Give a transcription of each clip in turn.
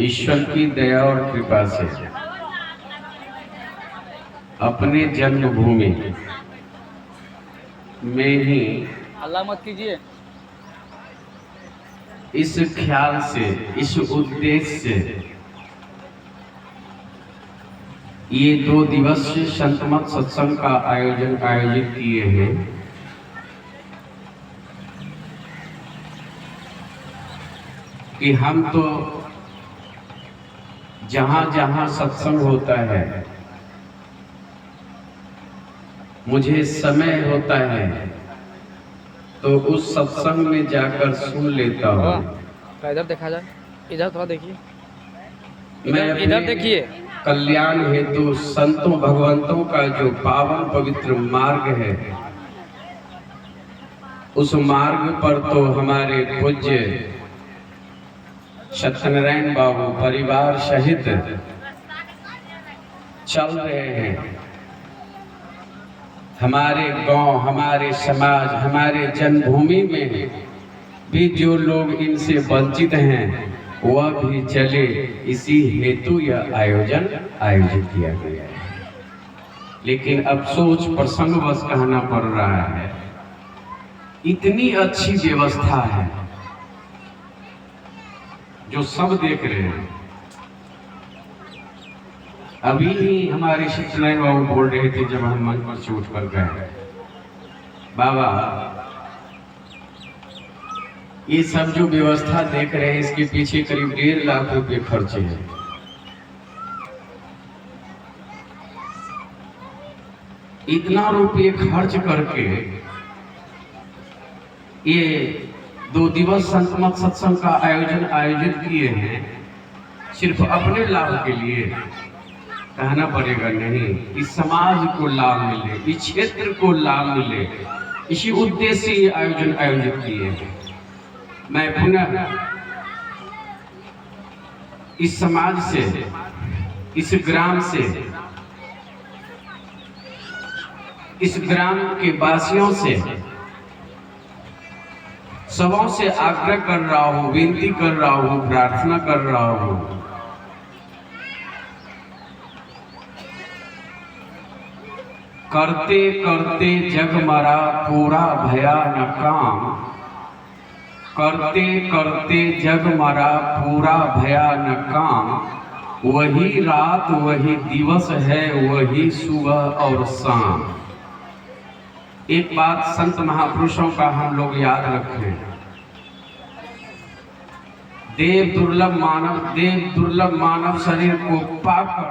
ईश्वर की दया और कृपा से अपने जन्मभूमि में ही अल्लाह मत कीजिए। इस ख्याल से, इस उद्देश्य से ये 2 दिवसीय संतमत सत्संग का आयोजित किए हैं। कि हम तो जहां जहां सत्संग होता है, मुझे समय होता है तो उस सत्संग में जाकर सुन लेता हूँ। इधर देखा जाए, इधर थोड़ा देखिए, मैं इधर देखिए। कल्याण हेतु संतों भगवंतों का जो पावन पवित्र मार्ग है, उस मार्ग पर तो हमारे पूज्य सत्यनारायण बाबू परिवार सहित चल रहे हैं। हमारे गांव, हमारे समाज, हमारे जन्मभूमि में भी जो लोग इनसे वंचित हैं वह भी चले, इसी हेतु यह आयोजित किया गया है। लेकिन अफसोस प्रसंगवश कहना पड़ रहा है, इतनी अच्छी व्यवस्था है जो सब देख रहे हैं। अभी ही हमारे सत्यनारायण बाबू बोल रहे थे जब हम मंच पर से उठ कर गए, बाबा ये सब जो व्यवस्था देख रहे हैं इसके पीछे करीब 1.5 लाख रुपए खर्चे हैं। इतना रुपये खर्च करके ये 2 दिवस संतमत सत्संग का आयोजित किए हैं, सिर्फ अपने लाभ के लिए। कहना पड़ेगा नहीं, इस समाज को लाभ मिले, इस क्षेत्र को लाभ मिले, इसी उद्देश्य से ये आयोजित किए हैं। मैं पुनः इस समाज से, इस ग्राम से, इस ग्राम के वासियों से, सबों से आग्रह कर रहा हूं, विनती कर रहा हूं, प्रार्थना कर रहा हूं, करते करते जग मरा पूरा भया न काम, करते करते जग मरा पूरा भया न काम, वही रात वही दिवस है, वही सुबह और शाम। एक बात संत महापुरुषों का हम लोग याद रखें, देव दुर्लभ मानव शरीर को पाकर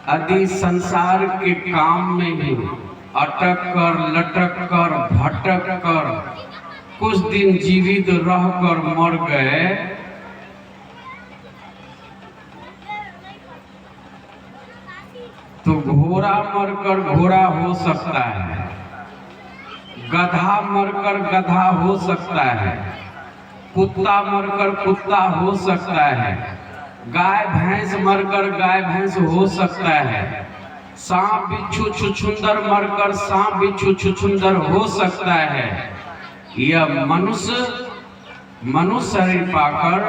यदि संसार के काम में ही अटक कर, लटक कर, भटक कर कुछ दिन जीवित रहकर मर गए, तो घोड़ा मरकर घोड़ा हो सकता है, गधा मरकर गधा हो सकता है, कुत्ता मरकर कुत्ता हो सकता है, गाय भैंस मरकर गाय भैंस हो सकता है, सांप बिच्छू छुछुंदर मरकर सांप बिच्छू छुछुंदर हो सकता है। यह मनुष्य शरीर पाकर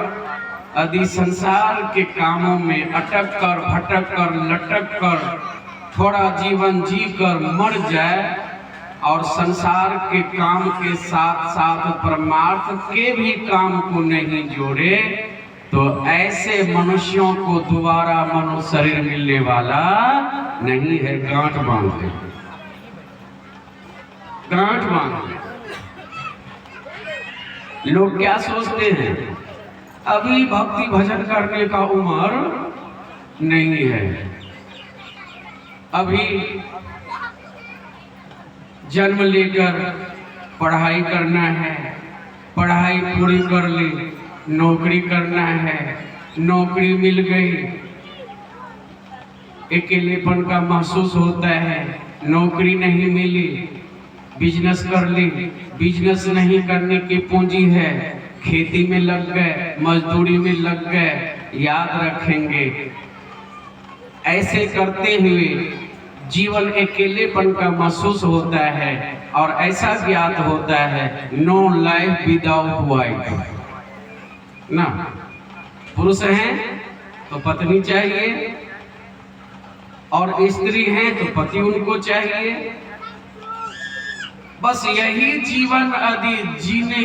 यदि संसार के कामों में अटक कर, भटक कर, लटक कर थोड़ा जीवन जी कर मर जाए और संसार के काम के साथ साथ परमार्थ के भी काम को नहीं जोड़े, तो ऐसे मनुष्यों को दोबारा मनुष्य शरीर मिलने वाला नहीं है। गांठ बांध ले, गांठ बांध ले। लोग क्या सोचते हैं, अभी भक्ति भजन करने का उम्र नहीं है, अभी जन्म लेकर पढ़ाई करना है, पढ़ाई पूरी कर ली, नौकरी करना है, नौकरी मिल गई, अकेलेपन का महसूस होता है, नौकरी नहीं मिली, बिजनेस कर ली, बिजनेस नहीं करने की पूंजी है, खेती में लग गए, मजदूरी में लग गए। याद रखेंगे, ऐसे करते हुए जीवन अकेलेपन का महसूस होता है और ऐसा ज्ञात होता है, नो लाइफ विदाउट वाइफ ना। पुरुष हैं तो पत्नी चाहिए, और स्त्री हैं तो पति उनको चाहिए। बस यही जीवन यदि जीने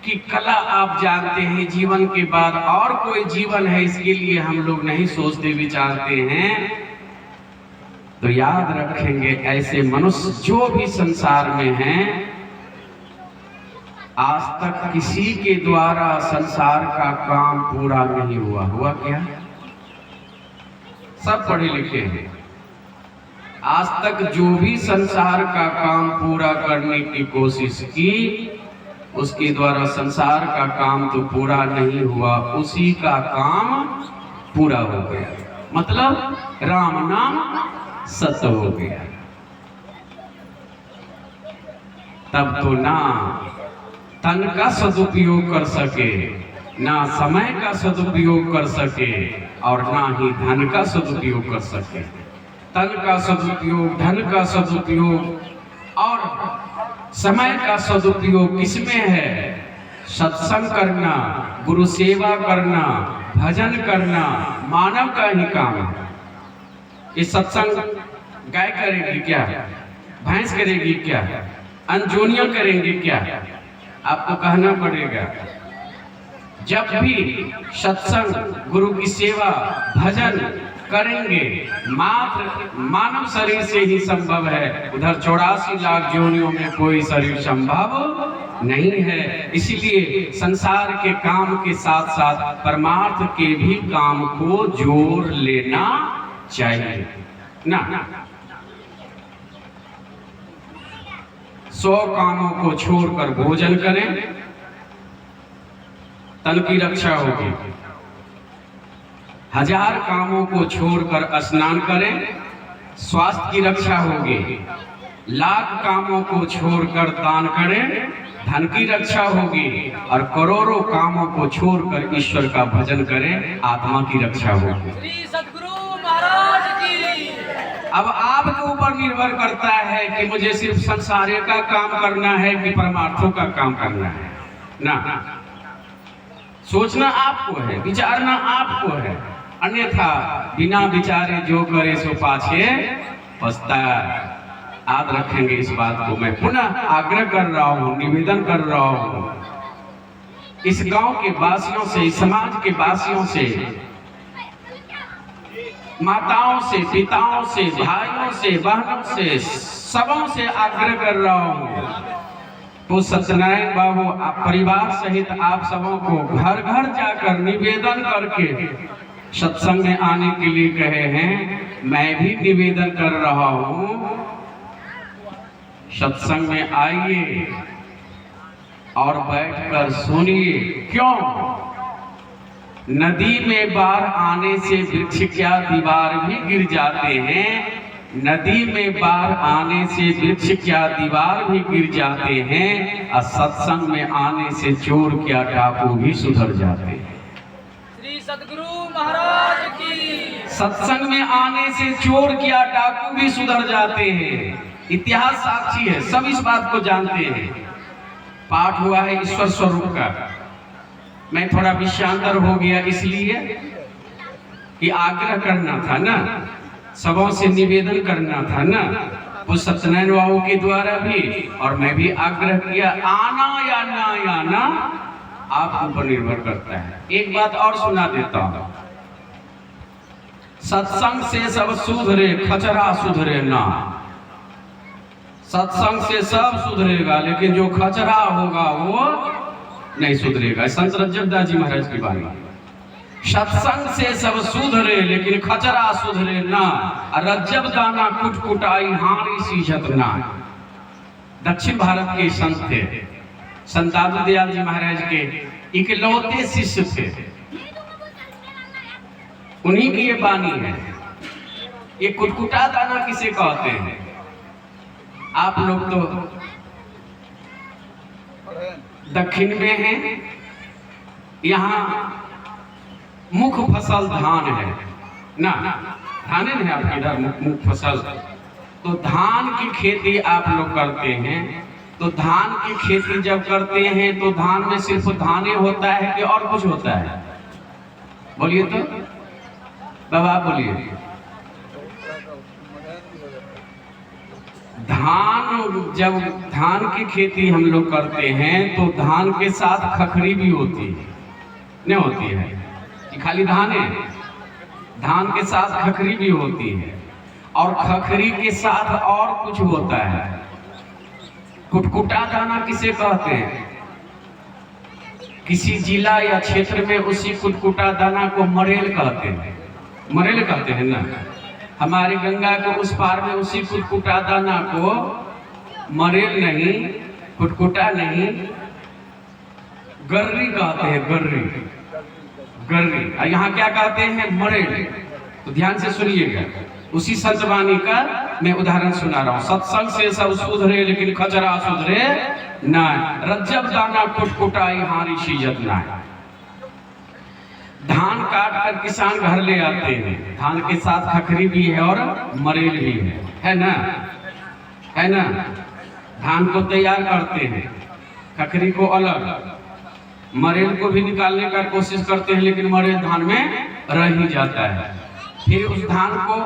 की कला आप जानते हैं, जीवन के बाद और कोई जीवन है इसके लिए हम लोग नहीं सोचते विचारते हैं, तो याद रखेंगे ऐसे मनुष्य जो भी संसार में हैं, आज तक किसी के द्वारा संसार का काम पूरा नहीं हुआ। हुआ क्या? सब पढ़े लिखे हैं। आज तक जो भी संसार का काम पूरा करने की कोशिश की, उसके द्वारा संसार का काम तो पूरा नहीं हुआ, उसी का काम पूरा हो गया। मतलब राम नाम सत्य हो गया। तब तो ना तन का सदुपयोग कर सके, ना समय का सदुपयोग कर सके, और ना ही धन का सदुपयोग कर सके। तन का सदुपयोग, धन का सदुपयोग और समय का सदुपयोग किसमें है? सत्संग करना, गुरु सेवा करना, भजन करना मानव का ही काम है। ये सत्संग गाय करेगी क्या? भैंस करेगी क्या? अंजोनियां करेंगी क्या? आपको कहना पड़ेगा। जब भी सत्संग, गुरु की सेवा, भजन करेंगे, मात्र मानव शरीर से ही संभव है। उधर 84 लाख योनियों में कोई शरीर संभव नहीं है। इसीलिए संसार के काम के साथ साथ परमार्थ के भी काम को जोड़ लेना चाहिए ना। 100 कामों को छोड़कर भोजन करें, तन की रक्षा होगी। 1000 कामों को छोड़कर स्नान करें, स्वास्थ्य की रक्षा होगी। 1,00,000 कामों को छोड़कर दान करें, धन की रक्षा होगी। और करोड़ों कामों को छोड़कर ईश्वर का भजन करें, आत्मा की रक्षा होगी। श्री सद्गुरु महाराज की। अब आपके ऊपर निर्भर करता है कि मुझे सिर्फ संसार का काम करना है कि परमार्थों का काम करना है ना। सोचना आपको है, विचारना आपको है। अन्यथा बिना विचारे जो करे सो पाछे पछताए। याद रखेंगे इस बात को। मैं पुनः आग्रह कर रहा हूँ, निवेदन कर रहा हूँ इस गांव के वासियों से, इस समाज के वासियों से, माताओं से, पिताओं से, भाइयों से, बहनों से, सबों से आग्रह कर रहा हूँ। तो सत्यनारायण बाबू परिवार सहित आप सबों को घर घर जाकर निवेदन करके सत्संग में आने के लिए कहे हैं। मैं भी निवेदन कर रहा हूँ, सत्संग में आइए और बैठकर सुनिए। क्यों? नदी में बाढ़ आने से वृक्ष क्या दीवार भी गिर जाते हैं। नदी में बाढ़ आने से वृक्ष क्या दीवार भी गिर जाते हैं, और सत्संग में आने से चोर क्या डाकू भी सुधर जाते हैं। श्री सद्गुरु महाराज की। सत्संग में आने से चोर क्या डाकू भी सुधर जाते हैं। इतिहास साक्षी है, सब इस बात को जानते हैं। पाठ हुआ है ईश्वर स्वरूप का। मैं थोड़ा विषयांतर हो गया इसलिए कि आग्रह करना था ना, सबों से निवेदन करना था ना। वो सत्यनारायण बाबू के द्वारा भी और मैं भी आग्रह किया, आना या ना आना आपके ऊपर निर्भर करता है। एक बात और सुना देता हूं, सत्संग से सब सुधरे, खचरा सुधरे ना। सत्संग से सब सुधरेगा, लेकिन जो खचरा होगा वो नहीं सुधरेगा। संत रज्जबदास जी महाराज की बाणी। सत्संग से सब सुधरे, लेकिन खचरा सुधरे ना। रज्जब दाना कुटकुटाई हारी सीजत ना। दक्षिण भारत के संत थे, संत दादू दयाल जी महाराज के इकलौते शिष्य थे। उन्हीं की ये बानी है। ये कुटकुटा दाना किसे कहते हैं? आप लोग तो दक्षिण में हैं, यहाँ मुख्य फसल धान है ना। धान है आपके इधर मुख्य फसल। तो धान की खेती आप लोग करते हैं। तो धान की खेती जब करते हैं तो धान में सिर्फ धाने होता है कि और कुछ होता है? बोलिए तो बाबा बोलिए। धान, जब धान की खेती हम लोग करते हैं तो धान के साथ खखरी भी होती है, नहीं होती है कि खाली धान है? धान के साथ खखरी भी होती है, और खखरी के साथ और कुछ होता है। कुटकुटा दाना किसे कहते हैं? किसी जिला या क्षेत्र में उसी कुटकुटा दाना को मरेल कहते हैं, मरेल कहते हैं ना। हमारी गंगा के उस पार में उसी कुटकुटा दाना को मरेल नहीं, कुटकुटा नहीं, गर्री कहते हैं, गर्री, गर्री। और यहाँ क्या कहते हैं? मरेल। तो ध्यान से सुनिएगा, उसी संतवाणी का मैं उदाहरण सुना रहा हूँ। सत्संग से सब सुधरे लेकिन खचरा सुधरे ना, रज्जब दाना कुटकुटाई हारी सीजत ना। धान काट कर किसान घर ले आते हैं, धान के साथ खखरी भी है और मरेल भी है ना, है ना। धान को तैयार करते हैं, खखरी को अलग, मरेल को भी निकालने का कोशिश करते हैं, लेकिन मरेल धान में रह ही जाता है। फिर उस धान को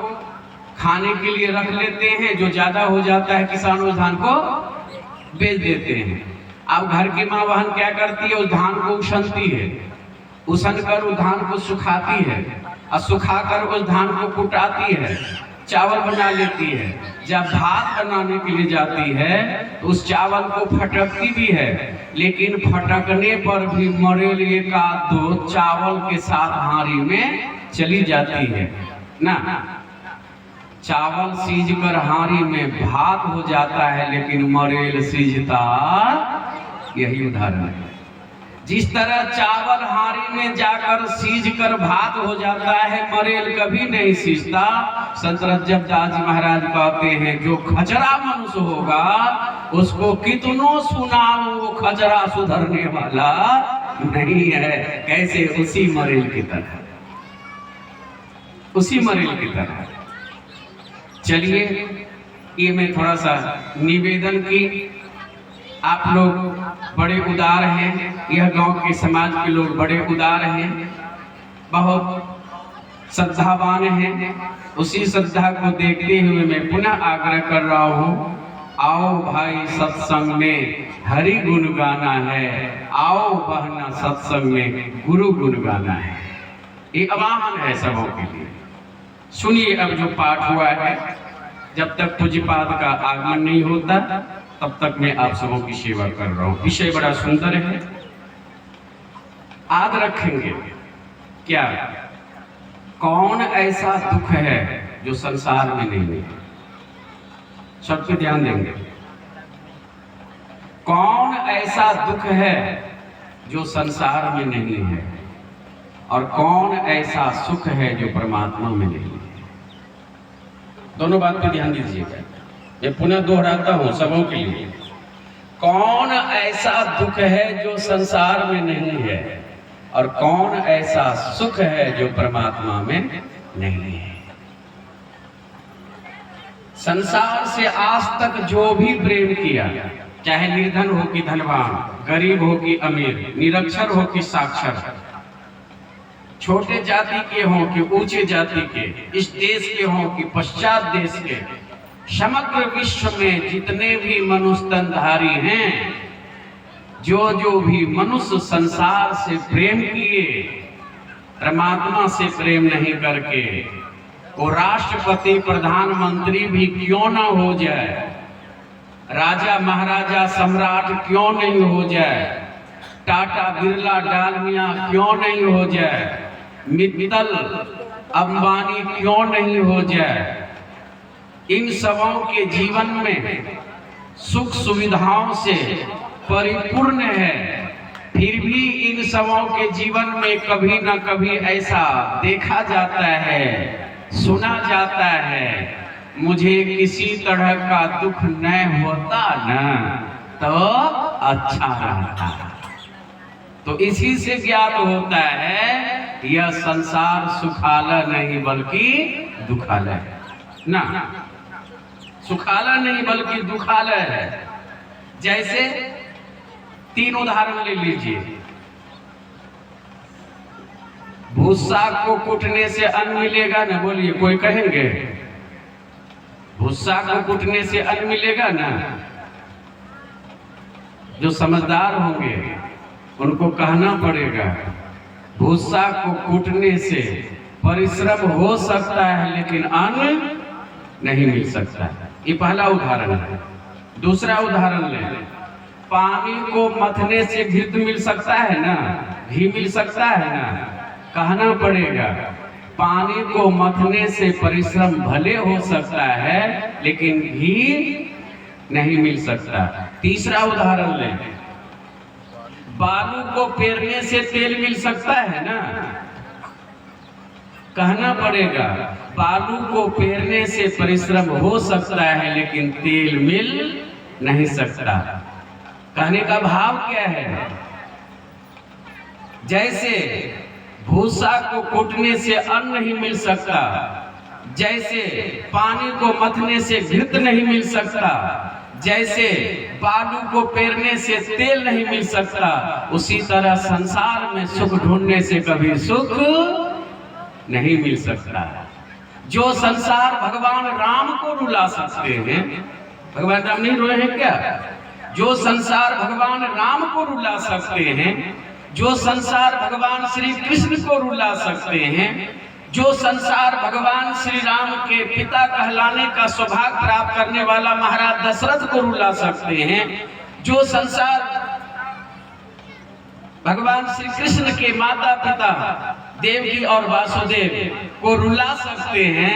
खाने के लिए रख लेते हैं, जो ज्यादा हो जाता है किसान उस धान को बेच देते हैं। अब घर की माँ बहन क्या करती है? उस धान को उछलती है, उछल कर उस धान को सुखाती है, और सुखाकर उस धान को कुटाती है, चावल बना लेती है। जब भात बनाने के लिए जाती है तो उस चावल को फटकती भी है, लेकिन फटकने पर भी मरेल एक आध दो चावल के साथ हारी में चली जाती है ना। चावल सीज कर हारी में भात हो जाता है, लेकिन मरेल सीजता, यही उदाहरण है। जिस तरह चावल हारी में जाकर सीज कर भात हो जाता है, मरेल कभी नहीं सीजता। संत रज्जब दास जी महाराज कहते हैं, जो खचरा मनुष्य होगा उसको कितनों सुनाओ, वो खचरा सुधरने वाला नहीं है। कैसे? उसी मरेल की तरह, उसी मरेल की तरह। चलिए, ये मैं थोड़ा सा निवेदन की, आप लोग बड़े उदार हैं, यह गांव के समाज के लोग बड़े उदार हैं, बहुत श्रद्धावान हैं। उसी श्रद्धा को देखते हुए मैं पुनः आग्रह कर रहा हूँ, आओ भाई सत्संग में हरि गुण गाना है, आओ बहना सत्संग में गुरु गुण गाना है। ये आह्वान है सबों के लिए। सुनिए, अब जो पाठ हुआ है, जब तक पूज्यपाद का आगमन नहीं होता तब तक मैं आप सबों की सेवा कर रहा हूँ। विषय बड़ा सुंदर है, याद रखेंगे क्या? कौन ऐसा दुख है जो संसार में नहीं है? सब पे ध्यान देंगे। कौन ऐसा दुख है जो संसार में नहीं है, और कौन ऐसा सुख है जो परमात्मा में नहीं है? दोनों बात पे ध्यान दीजिएगा, मैं पुनः दोहराता हूं सबों के लिए। कौन ऐसा दुख है जो संसार में नहीं है, और कौन ऐसा सुख है जो परमात्मा में नहीं है? संसार से आज तक जो भी प्रेम किया, चाहे निर्धन हो कि धनवान, गरीब हो कि अमीर, निरक्षर हो कि साक्षर, छोटे जाति के हों कि ऊंचे जाति के, इस देश के हों कि पश्चात देश के, समग्र विश्व में जितने भी मनुष्य तनधारी हैं, जो जो भी मनुष्य संसार से प्रेम किए, परमात्मा से प्रेम नहीं करके, वो राष्ट्रपति प्रधानमंत्री भी क्यों न हो जाए, राजा महाराजा सम्राट क्यों नहीं हो जाए, टाटा बिरला डालमिया क्यों नहीं हो जाए, मित्तल अंबानी क्यों नहीं हो जाए, इन सबों के जीवन में सुख सुविधाओं से परिपूर्ण है, फिर भी इन सबों के जीवन में कभी न कभी ऐसा देखा जाता है, सुना जाता है, मुझे किसी तरह का दुख न होता ना तो अच्छा रहता। तो इसी से ज्ञात होता है यह संसार सुखाला नहीं बल्कि दुखालय है ना, सुखाला नहीं बल्कि दुखालय है। जैसे तीन उदाहरण ले लीजिए। भूसा को कूटने से अन्न मिलेगा ना? बोलिए, कोई कहेंगे? भूसा को कूटने से अन्न मिलेगा ना? जो समझदार होंगे उनको कहना पड़ेगा, भूसा को कूटने से परिश्रम हो सकता है लेकिन अन्न नहीं मिल सकता। ये पहला उदाहरण है। दूसरा उदाहरण लें, पानी को मथने से घृत मिल सकता है ना? घी मिल सकता है ना? कहना पड़ेगा, पानी को मथने से परिश्रम भले हो सकता है लेकिन घी नहीं मिल सकता। तीसरा उदाहरण लें, बालू को पेरने से तेल मिल सकता है ना? कहना पड़ेगा, बालू को पेरने से परिश्रम हो सकता है लेकिन तेल मिल नहीं सकता। कहने का भाव क्या है? जैसे भूसा को कूटने से अन्न नहीं मिल सकता, जैसे पानी को मथने से घृत नहीं मिल सकता, जैसे बालू को पेरने से तेल नहीं मिल सकता, उसी तरह संसार में सुख ढूंढने से कभी सुख नहीं मिल सकता। जो संसार भगवान राम को रुला सकते हैं, भगवान राम नहीं रोए हैं क्या? जो संसार भगवान राम को रुला सकते हैं, जो संसार भगवान श्री कृष्ण को रुला सकते हैं, जो संसार भगवान श्री राम के पिता कहलाने का सौभाग्य प्राप्त करने वाला महाराज दशरथ को रुला सकते हैं, जो संसार भगवान श्री कृष्ण के माता पिता देवकी और वासुदेव को रुला सकते हैं,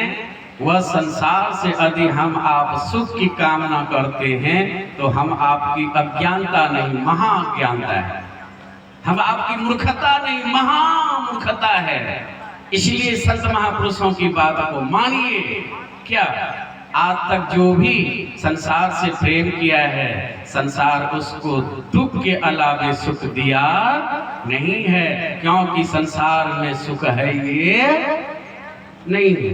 वह संसार से यदि हम आप सुख की कामना करते हैं तो हम आपकी अज्ञानता नहीं, महाअज्ञानता है। हम आपकी मूर्खता नहीं, महामूर्खता है। इसलिए संत महापुरुषों की बात को मानिए। क्या आज तक जो भी संसार से प्रेम किया है, संसार उसको दुख के अलावे सुख दिया नहीं है, क्योंकि संसार में सुख है ये नहीं है।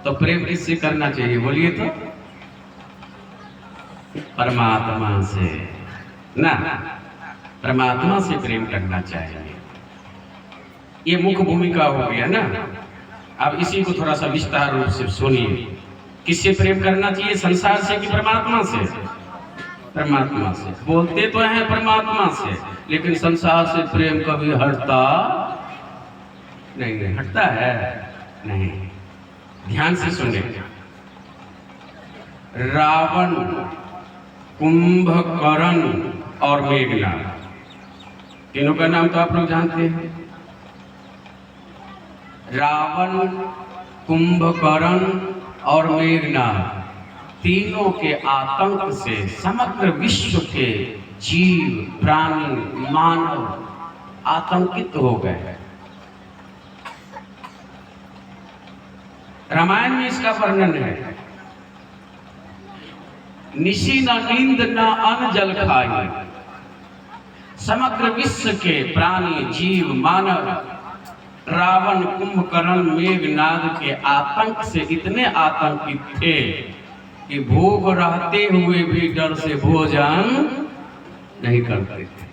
तो प्रेम किससे करना चाहिए? बोलिए तो, परमात्मा से ना, परमात्मा से प्रेम करना चाहिए। ये मुख्य भूमिका हो गया ना। अब इसी को थोड़ा सा विस्तार रूप से सुनिए। किससे प्रेम करना चाहिए? संसार से कि परमात्मा से? परमात्मा से। बोलते तो हैं परमात्मा से, लेकिन संसार से प्रेम कभी हटता नहीं। हटता है नहीं। ध्यान से सुने। रावण, कुंभकर्ण और मेघनाद, तीनों का नाम तो आप लोग जानते हैं। रावण, कुंभकर्ण और मेघनाद, तीनों के आतंक से समग्र विश्व के जीव, प्राणी, मानव आतंकित हो गए। रामायण में इसका वर्णन है। निशी न नींद न अन्न जल खाई, समग्र विश्व के प्राणी, जीव, मानव रावण, कुंभकर्ण, मेघनाद के आतंक से इतने आतंकित थे कि भूख रहते हुए भी डर से भोजन नहीं करते थे।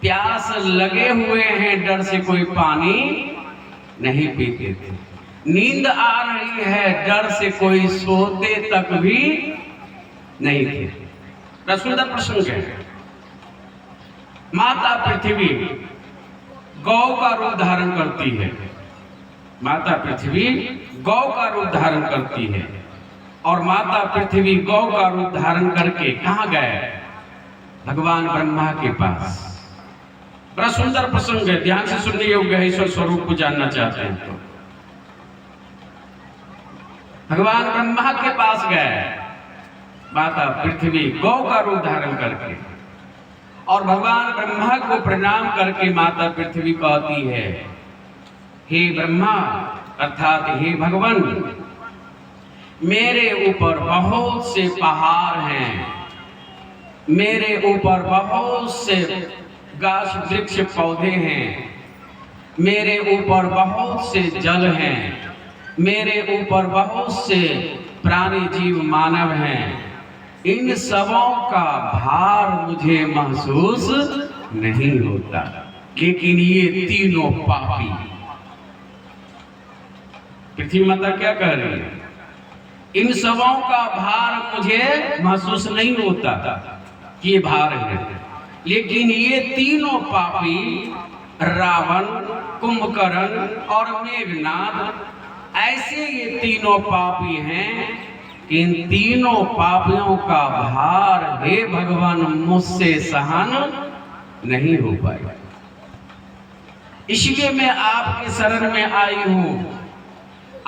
प्यास लगे हुए हैं, डर से कोई पानी नहीं पीते थे। नींद आ रही है, डर से कोई सोते तक भी नहीं थे। सुंदर प्रसंग है। माता पृथ्वी गौ का रूप धारण करती है। माता पृथ्वी गौ का रूप धारण करती है। और माता पृथ्वी गौ का रूप धारण करके कहाँ गए? भगवान ब्रह्मा के पास। बड़ा सुंदर प्रसंग है, ध्यान से सुनने योग्य है। ईश्वर स्वरूप को जानना चाहते हैं तो भगवान ब्रह्मा के पास गए, माता पृथ्वी गौ का रूप धारण करके। और भगवान ब्रह्मा को प्रणाम करके माता पृथ्वी कहती है, हे ब्रह्मा अर्थात हे भगवान, मेरे ऊपर बहुत से पहाड़ हैं, मेरे ऊपर बहुत से गाछ वृक्ष पौधे हैं, मेरे ऊपर बहुत से जल हैं, मेरे ऊपर बहुत से प्राणी जीव मानव हैं। इन सबों का भार मुझे महसूस नहीं होता। लेकिन ये तीनों पापी। पृथ्वी माता क्या कह रही है? इन सबों का भार मुझे महसूस नहीं होता कि ये भार है, लेकिन ये तीनों पापी रावण, कुंभकर्ण और मेघनाद, ऐसे ये तीनों पापी हैं। इन तीनों पापियों का भार हे भगवान मुझसे सहन नहीं हो पाएगा। इसलिए मैं आपके शरण में आई हूं।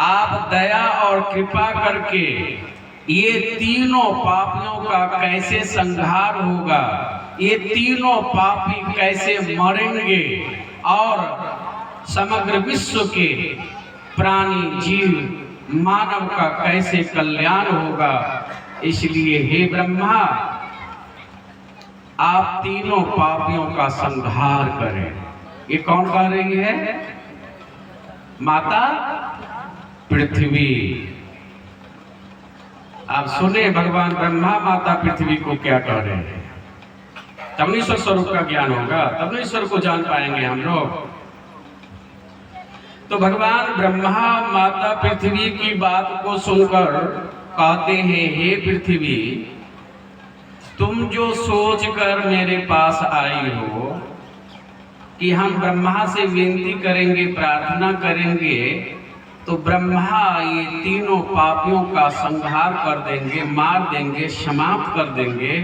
आप दया और कृपा करके ये तीनों पापियों का कैसे संहार होगा, ये तीनों पापी कैसे मरेंगे और समग्र विश्व के प्राणी जीव मानव का कैसे कल्याण होगा, इसलिए हे ब्रह्मा आप तीनों पापियों का संहार करें। ये कौन कह रही है? माता पृथ्वी। आप सुने भगवान ब्रह्मा माता पृथ्वी को क्या कह रहे हैं। तब ईश्वर स्वरूप का ज्ञान होगा, तब ईश्वर को जान पाएंगे हम लोग। तो भगवान ब्रह्मा माता पृथ्वी की बात को सुनकर कहते हैं, हे पृथ्वी, तुम जो सोच कर मेरे पास आई हो कि हम ब्रह्मा से विनती करेंगे, प्रार्थना करेंगे तो ब्रह्मा ये तीनों पापियों का संहार कर देंगे, मार देंगे, समाप्त कर देंगे,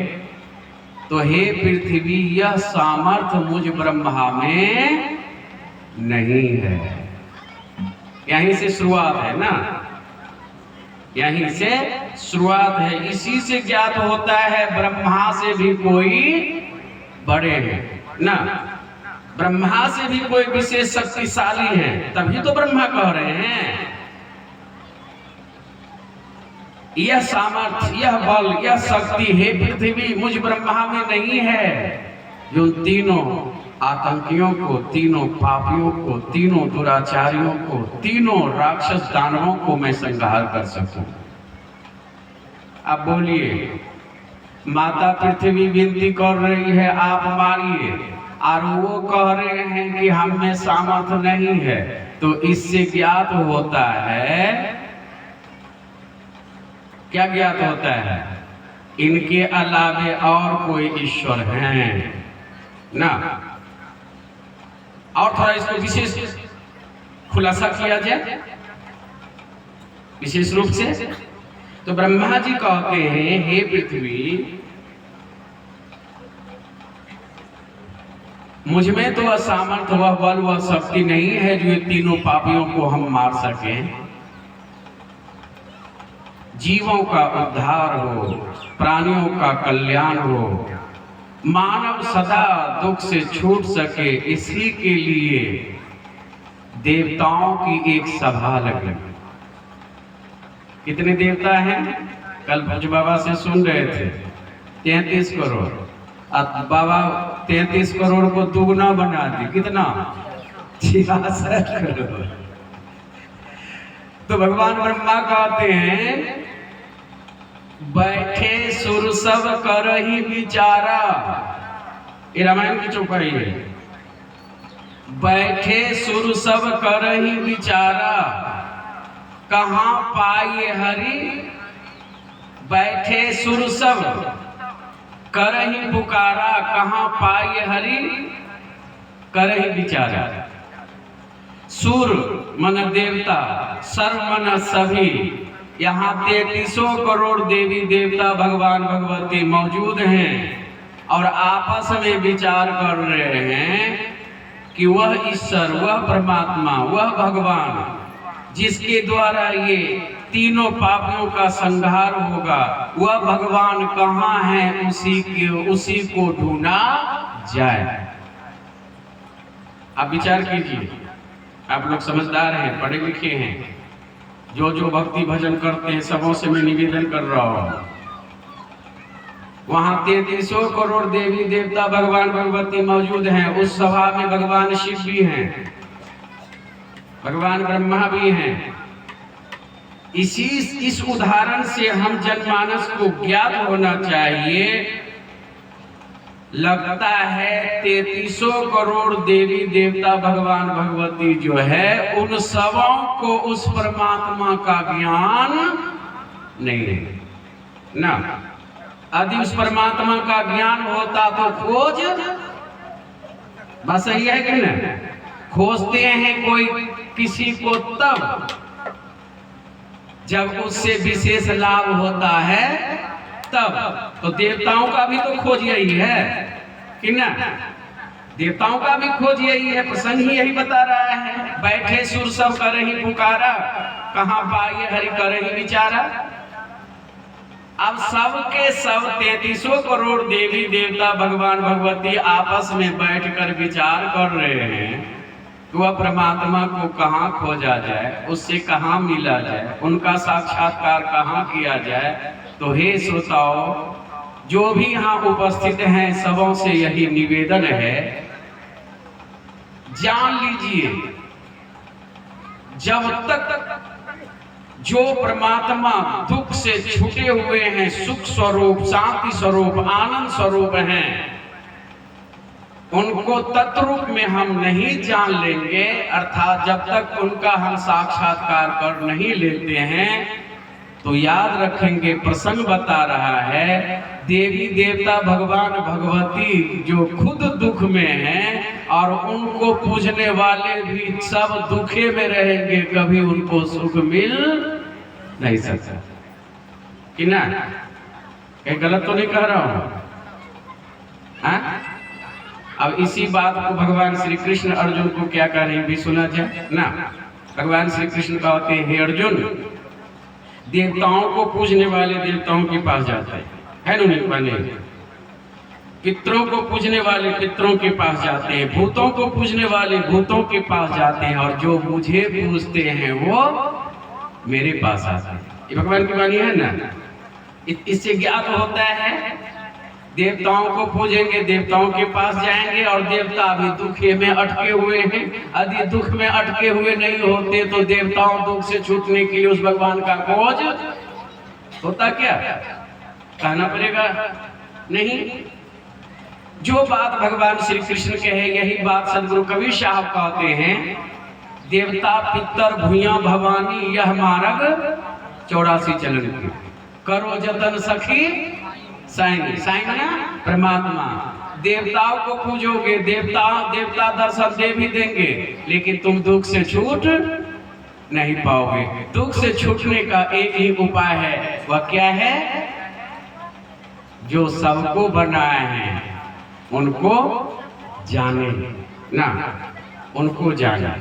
तो हे पृथ्वी यह सामर्थ्य मुझ ब्रह्मा में नहीं है। यहीं से शुरुआत है ना, यहीं से शुरुआत है। इसी से ज्ञात होता है ब्रह्मा से भी कोई बड़े हैं ना, ब्रह्मा से भी कोई विशेष शक्तिशाली है, तभी तो ब्रह्मा कह रहे हैं यह सामर्थ्य, यह बल, यह शक्ति हे पृथ्वी मुझ ब्रह्मा में नहीं है जो तीनों आतंकियों को, तीनों पापियों को, तीनों दुराचारियों को, तीनों राक्षस दानवों को मैं संहार कर सकूं। अब बोलिए, माता पृथ्वी विनती कर रही है आप मारिए, और वो कह रहे हैं कि हम में सामर्थ्य नहीं है, तो इससे ज्ञात होता है, क्या ज्ञात होता है? इनके अलावे और कोई ईश्वर हैं ना। और थोड़ा इसको विशेष खुलासा किया जाए विशेष रूप से, तो ब्रह्मा जी कहते हैं, हे पृथ्वी, मुझ में तो असामर्थ्य, वह बल, वह शक्ति नहीं है जो ये तीनों पापियों को हम मार सकें। जीवों का उद्धार हो, प्राणियों का कल्याण हो, मानव सदा दुख से छूट सके, इसी के लिए देवताओं की एक सभा लगी। कितने देवता हैं? कल भुज बाबा से सुन रहे थे 33 करोड़। अब बाबा 33 करोड़ को दुगना बना दी, कितना? 66 करोड़। तो भगवान ब्रह्मा कहते हैं, बैठे सुर सब करहि विचारा। ये रामायण की चौपाई है। बैठे सुर सब करहि विचारा, कहाँ पाए हरि। बैठे सुर सब करहि पुकारा, कहाँ पाए हरि। करहि विचारा। सुर मन देवता, सर्व मन सभी। यहाँ 33 करोड़ देवी देवता, भगवान भगवती मौजूद हैं और आपस में विचार कर रहे हैं कि वह ईश्वर, वह परमात्मा, वह भगवान जिसके द्वारा ये तीनों पापियों का संहार होगा, वह भगवान कहाँ है, उसी को ढूंढा जाए। आप विचार कीजिए, आप लोग समझदार हैं, पढ़े लिखे हैं, जो जो भक्ति भजन करते हैं सबों से मैं निवेदन कर रहा हूँ। वहाँ 33 करोड़ देवी देवता, भगवान भगवती मौजूद हैं। उस सभा में भगवान शिव भी हैं, भगवान ब्रह्मा भी हैं। इस उदाहरण से हम जनमानस को ज्ञात होना चाहिए लगता है 3300 करोड़ देवी देवता भगवान भगवती जो है उन सबों को उस परमात्मा का ज्ञान नहीं है ना। यदि उस परमात्मा का ज्ञान होता तो खोज, बस यही है कि ना, खोजते हैं कोई किसी को तब जब उससे विशेष लाभ होता है तब। तो देवताओं का भी तो खोज यही है कि ना, देवताओं का भी खोज यही है। प्रसंग ही यही बता रहा है, बैठे सुर सब करहि पुकारा, कहाँ पाइए हरि करहि विचारा। अब सबके सब 3300 करोड़ देवी देवता भगवान भगवती आपस में बैठकर विचार कर रहे हैं कि वह परमात्मा को कहाँ खोजा जाए, उससे कहाँ मिला जाए, उनका साक्षात्कार कहाँ किया जाए। तो हे श्रोताओ, जो भी यहाँ उपस्थित हैं सबों से यही निवेदन है, जान लीजिए जब तक जो परमात्मा दुख से छूटे हुए हैं, सुख स्वरूप, शांति स्वरूप, आनंद स्वरूप हैं, उनको तत्रूप में हम नहीं जान लेंगे, अर्थात जब तक उनका हम साक्षात्कार कर नहीं लेते हैं, तो याद रखेंगे प्रसंग बता रहा है देवी देवता भगवान भगवती जो खुद दुख में हैं और उनको पूजने वाले भी सब दुखे में रहेंगे, कभी उनको सुख मिल नहीं सकता कि ना। कहीं गलत तो नहीं कह रहा हूं? अब इसी बात को भगवान श्री कृष्ण अर्जुन को क्या कह रहे हैं भी सुना जाए ना। भगवान श्री कृष्ण कहते हैं, हे अर्जुन, देवताओं को पूजने वाले देवताओं के पास जाते हैं, है पितरों को पूजने वाले पितरों के पास जाते हैं, भूतों को पूजने वाले भूतों के पास जाते हैं, और जो मुझे पूजते हैं वो मेरे पास आते हैं। ये भगवान की वाणी है ना। इससे ज्ञात होता है देवताओं को पूजेंगे, देवताओं के पास जाएंगे, और देवता अभी दुखे में अटके हुए हैं। यदि दुख में अटके हुए नहीं होते तो देवताओं दुख से छूटने के लिए उस भगवान का खोज होता क्या? कहना पड़ेगा नहीं। जो बात भगवान श्री कृष्ण कहे यही बात सदगुरु कबीर साहब कहते हैं, देवता पितर भूया भवानी यह मार्ग 84 चलन की, करो जतन सखी साईं। साईं ना परमात्मा। देवताओं को पूजोगे, देवता दर्शन दे भी देंगे, लेकिन तुम दुख से छूट नहीं पाओगे। दुख से छूटने का एक ही उपाय है, वह क्या है? जो सबको बनाए हैं उनको जाने ना, उनको जाने।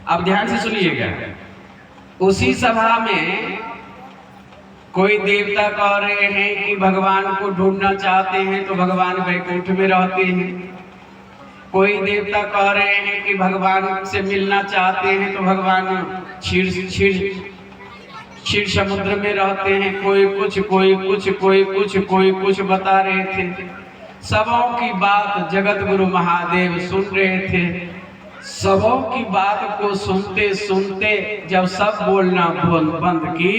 अब ध्यान से सुनिएगा, उसी सभा में कोई देवता कह रहे हैं कि भगवान को ढूंढना चाहते हैं तो भगवान वैकुंठ में रहते हैं। कोई देवता कह रहे हैं कि भगवान से मिलना चाहते हैं तो भगवान क्षीर समुद्र में रहते हैं। कोई कुछ बता रहे थे। सबों की बात जगत गुरु महादेव सुन रहे थे। सबों की बात को सुनते सुनते जब सब बोलना बंद की,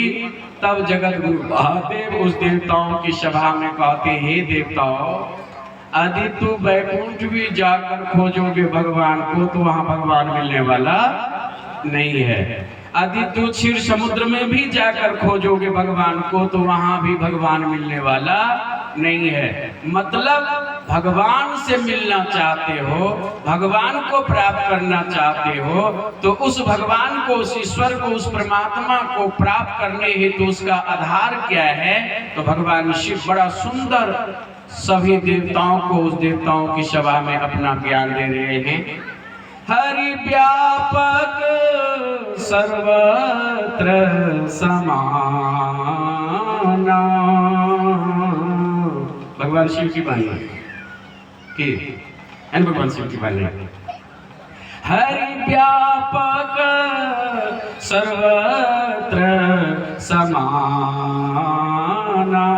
तब जगत गुरु महादेव उस देवताओं की सभा में कहते, हे देवताओं, यदि तू वैकुंठ भी जाकर खोजोगे भगवान को तो वहां भगवान मिलने वाला नहीं है। यदि तू क्षीर समुद्र में भी जाकर खोजोगे भगवान को तो वहां भी भगवान मिलने वाला नहीं है। मतलब भगवान से मिलना चाहते हो, भगवान को प्राप्त करना चाहते हो, तो उस भगवान को, उस ईश्वर को, उस परमात्मा को प्राप्त करने हेतु उसका आधार क्या है? तो भगवान शिव बड़ा सुंदर सभी देवताओं को उस देवताओं की सभा में अपना ज्ञान दे रहे हैं। हरि व्यापक सर्वत्र समाना, भगवान शिव की वाणी की, भगवान शिव की वाणी। हरि व्यापक सर्वत्र समाना,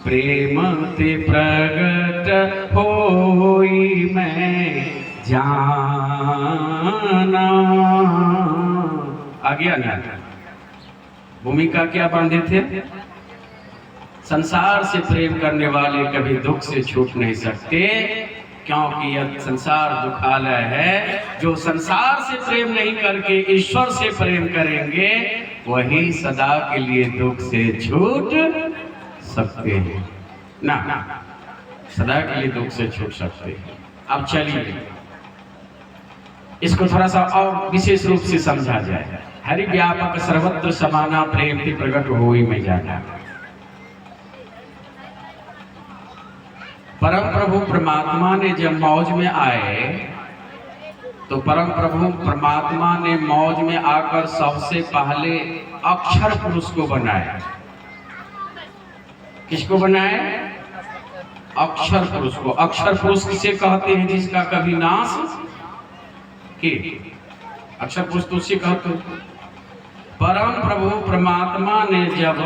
प्रेम ते प्रगट होई मैं जाना। आ गया ना? भूमिका क्या बांधे थे? संसार से प्रेम करने वाले कभी दुख से छूट नहीं सकते, क्योंकि यह संसार दुखालय है। जो संसार से प्रेम नहीं करके ईश्वर से प्रेम करेंगे वही सदा के लिए दुख से छूट सकते हैं ना, सदा के लिए दुख से छूट सकते हैं। अब चलिए इसको थोड़ा सा और विशेष रूप से समझा जाए। हरि व्यापक सर्वत्र समाना प्रेम की प्रकट होई में जाना। परम प्रभु परमात्मा ने जब मौज में आए तो परम प्रभु परमात्मा ने मौज में आकर सबसे पहले अक्षर पुरुष को बनाया। किसको बनाए? अक्षर पुरुष को। अक्षर पुरुष किसे कहते हैं? जिसका कभी नाश के अक्षर पुरुष तो उसे कहते हैं। परम प्रभु परमात्मा ने जब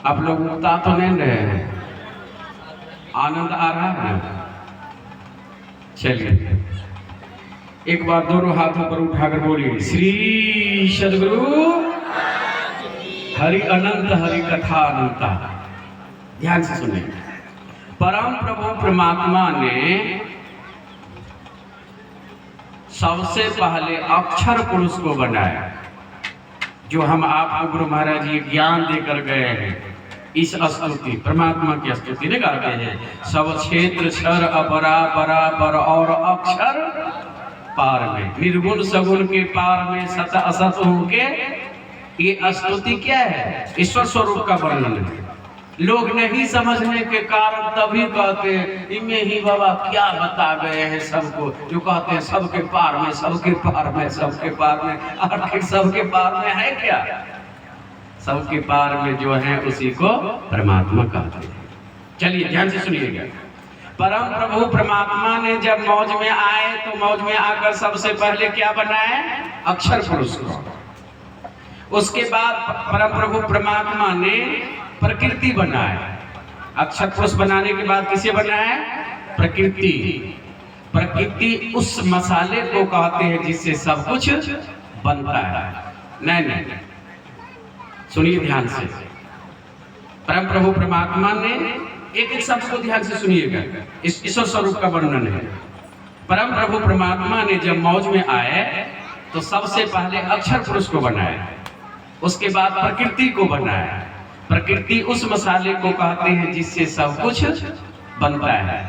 आप लोग उगता तो नहीं रहे हैं? आनंद आ रहा है? चलिए एक बार दोनों हाथों पर उठाकर बोलिए, श्री सद्गुरु हरि अनंत हरि कथा अनंता। ध्यान से सुने। परम प्रभु परमात्मा ने सबसे पहले अक्षर पुरुष को बनाया, जो हम आपको गुरु महाराज जी ज्ञान देकर गए हैं। इस स्तुति परमात्मा की स्तुति नहीं गाते हैं, सब क्षेत्र क्षर अपरा बराबर और अक्षर पार में, निर्गुण सगुण के पार में, सत असत होके। ये स्तुति क्या है? ईश्वर स्वरूप का वर्णन है। लोग नहीं समझने के कारण तभी कहते हैं इनमें ही बाबा क्या बता गए हैं सबको, जो कहते हैं सबके पार में, सबके पार में, सबके पार में। आखिर सबके पार में है क्या? सबके पार में जो है उसी को परमात्मा कहते हैं। चलिए ध्यान से सुनिएगा। परम प्रभु परमात्मा ने जब मौज में आए तो मौज में आकर सबसे पहले क्या बनाए? अक्षर पुरुष को। उसके बाद परम प्रभु परमात्मा ने प्रकृति बनाए। अक्षर पुरुष बनाने के बाद किसे बनाए? प्रकृति। प्रकृति उस मसाले को कहते हैं जिससे सब कुछ बनता है। नहीं, सुनिए ध्यान से। परम प्रभु परमात्मा ने एक एक शब्द को ध्यान से सुनिएगा, इस ईश्वर स्वरूप का वर्णन है। परम प्रभु परमात्मा ने जब मौज में आए तो सबसे पहले अक्षर पुरुष को बनाया, उसके बाद प्रकृति को बनाया। प्रकृति उस मसाले को कहते हैं जिससे सब कुछ बनता है।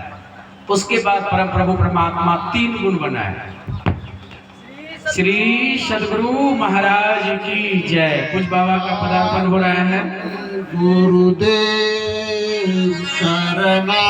उसके बाद परम प्रभु परमात्मा 3 गुण बनाए। श्री सद्गुरु महाराज की जय। कुछ बाबा का पदार्पण हो रहा है। गुरुदेव शरणा।